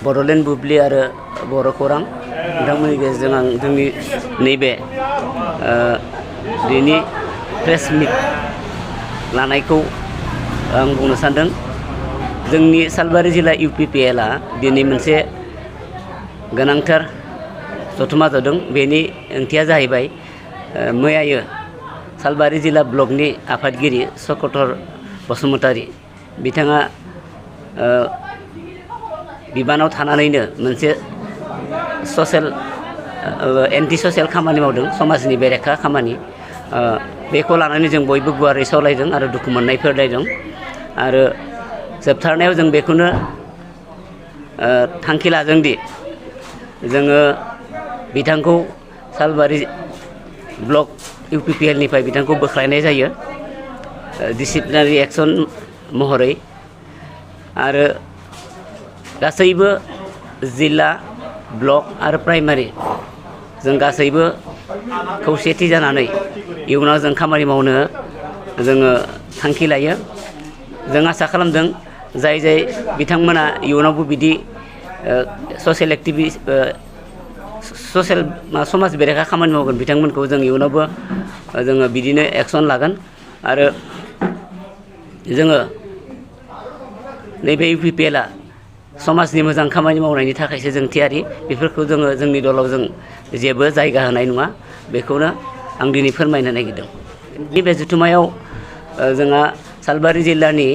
बड'लेण्ड बुब्लि आरो बर' खौरां नोंथांमोननि गेजेरजों आं जोंनि नैबे दिनैनि प्रेस मिट लानायखौ आं बुंनो सानदों। जोंनि सालबारि जिल्ला UPPL दिनै मोनसे गोनांथार जथुमा जादों। बेनि ओंथिया जाहैबाय मैयायो सालबारि जिल्ला ब्लकनि आफादगिरि चक्रधर बसुमतारी बिथाङा बिबानाव थानानैनो मोनसे ससियेल एन्टि ससियेल खामानि मावदों, समाजनि बेरेखा खामानि। बेखौ लानानै जों बयबो गुवारै सावरायदों आरो दुखु मोननाय फोरमायदों। आरो जोबथारनायाव जों बेखौनो थांखि लादों दि जोङो बिथांखौ सालबारि ब्लक UPPL निफ्राय बिथांखौ बोख्लायनाय जायो डिसिप्लिनारि एक्सन महरै। आरो गासैबो जिल्ला ब्लक आरो प्राइमारि जों गासैबो खौसेथि जानानै इयुनाव जों खामानि मावनो जोङो थांखि लायो। जों आसा खालामदों जाय बिथांमोना इयुनावबो बिदि ससियेल ससियेल समाज बेरेखा खामानि मावगोन बिथांमोनखौ जों इयुनावबो जोङो बिदिनो एक्सन लागोन। आरो जोङो नैबे UPPL समाजनि मोजां खामानि मावनायनि थाखायसो जों थियारि। बेफोरखौ जोङो जोंनि दलाव जों जेबो जायगा होनाय नङा। बेखौनो आं दिनै फोरमायनो नागिरदों। बे जथुमायाव जोंहा सालबारि जिल्लानि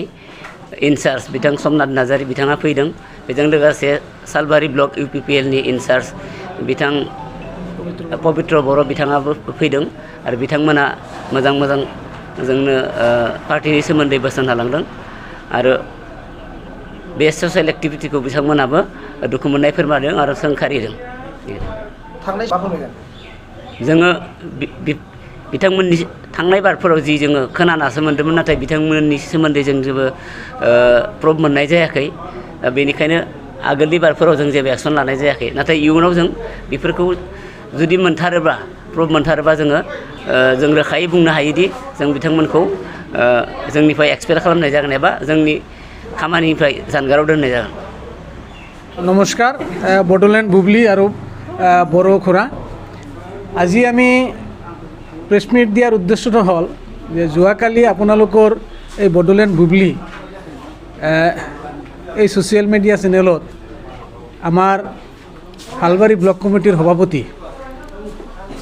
इनचार्ज बिथां समनाथ नार्जारी बिथाङा फैदों। बेजों लोगोसे सालबारि ब्लक UPPL नि इनचार्ज बिथां पबित्र बर' बिथाङाबो फैदों। आरो बिथांमोना मोजां जोंनो पार्टिनि सोमोन्दै बोसोन होलांदों। आरो बे ससियेल एक्टिभिटिखौ बिथांमोनाबो दुखु मोननाय फोरमायदों आरो सोंखारिदों। जोङो बिथांमोननि थांनाय बारफोराव जि जोङो खोनानासो मोन्दोंमोन, नाथाय बिथांमोननि सोमोन्दै जों जेबो प्रुफ मोननाय जायाखै। बेनिखायनो आगोलनि बारफोराव जों जेबो एक्सन लानाय जायाखै। नाथाय इयुनाव जों बेफोरखौ जुदि मोनथारोबा प्रुफ मोनथारोबा जों रोखायै बुंनो हायोदि जों बिथांमोनखौ जोंनिफ्राय एक्सपेल खालामनाय जागोन एबा जोंनि खामानिनिफ्राय जानगाराव दोननाय जागोन। नमस्कार, बड'लेण्ड बुब्लि आरो बर' खौरां। আজি আমি প্ৰেছ মিট দিয়াৰ উদ্দেশ্যটো হ'ল যে যোৱাকালি আপোনালোকৰ এই বডোলেণ্ড বুব্লি এই ছ'চিয়েল মিডিয়া চেনেলত আমাৰ হালবাৰী ব্লক কমিটিৰ সভাপতি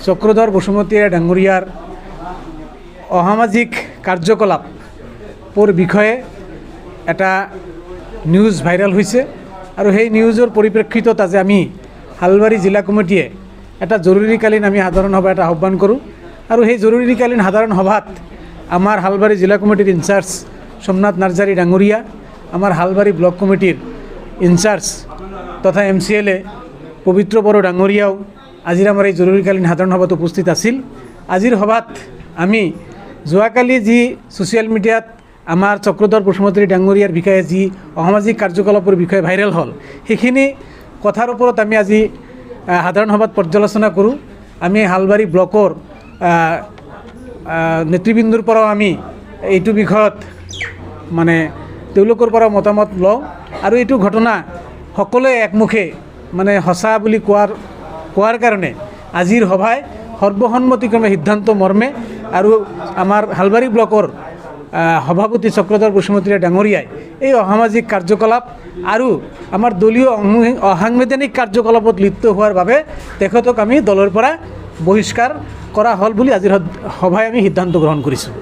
চক্ৰধৰ বসুমতীয়া ডাঙৰীয়াৰ অসামাজিক কাৰ্যকলাপৰ বিষয়ে এটা নিউজ ভাইৰেল হৈছে। আৰু সেই নিউজৰ পৰিপ্ৰেক্ষিতত আজি আমি হালবাৰী জিলা কমিটিয়ে এটা জৰুৰীকালীন আমি সাধাৰণ সভা এটা আহ্বান কৰোঁ। আৰু সেই জৰুৰীকালীন সাধাৰণ সভাত আমাৰ হালবাৰী জিলা কমিটিৰ ইনচাৰ্জ সোমনাথ নাৰ্জাৰী ডাঙৰীয়া, আমাৰ হালবাৰী ব্লক কমিটিৰ ইনচাৰ্জ তথা MCLA পবিত্ৰ বড়ো ডাঙৰীয়াও আজিৰ আমাৰ এই জৰুৰীকালীন সাধাৰণ সভাত উপস্থিত আছিল। আজিৰ সভাত আমি যোৱাকালি যি ছ'চিয়েল মিডিয়াত আমাৰ চক্ৰধৰ বসুমতাৰী ডাঙৰীয়াৰ বিষয়ে যি অসামাজিক কাৰ্যকলাপৰ বিষয়ে ভাইৰেল হ'ল, সেইখিনি কথাৰ ওপৰত আমি আজি সাধাৰণ সভাত পৰ্যালোচনা কৰোঁ। আমি হালবাৰী ব্লকৰ নেতৃবৃন্দৰ পৰাও আমি এইটো বিষয়ত তেওঁলোকৰ পৰা মতামত লওঁ। আৰু এইটো ঘটনা সকলোৱে একমুখে সঁচা বুলি কোৱাৰ কাৰণে আজিৰ সভাই সৰ্বসন্মতিক্ৰমে সিদ্ধান্ত মৰ্মে আৰু আমাৰ হালবাৰী ব্লকৰ সভাপতি চক্ৰধৰ বসুমতীয়া ডাঙৰীয়াই এই অসামাজিক কাৰ্যকলাপ আৰু আমাৰ দলীয় অসাংবিধানিক কাৰ্যকলাপত লিপ্ত হোৱাৰ বাবে তেখেতক আমি দলৰ পৰা বহিষ্কাৰ কৰা হ'ল বুলি আজিৰ সভাই আমি সিদ্ধান্ত গ্ৰহণ কৰিছোঁ।